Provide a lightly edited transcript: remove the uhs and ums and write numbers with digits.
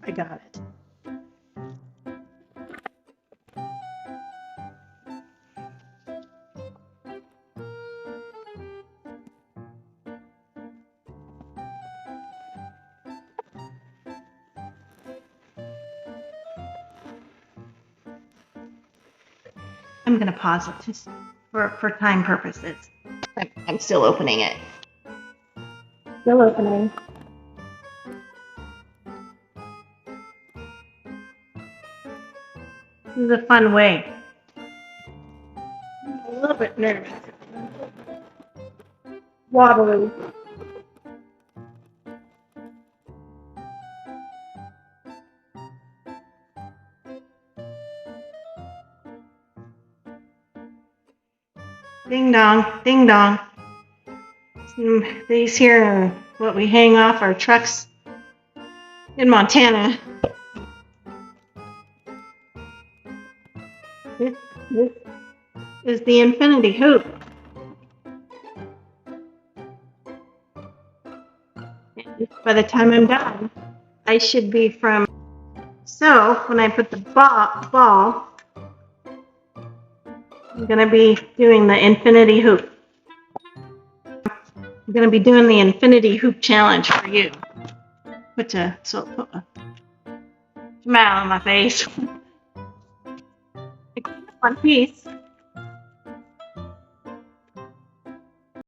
I got it. I'm going to pause it just for time purposes. I'm still opening it. Still opening. This is a fun way. I'm a little bit nervous. Wobbly. Ding dong, ding dong. These here are what we hang off our trucks in Montana. This is the infinity hoop. And by the time I'm done, I should be from. So when I put the ball, I'm going to be doing the infinity hoop. I'm going to be doing the infinity hoop challenge for you. Put a smile on my face. One piece.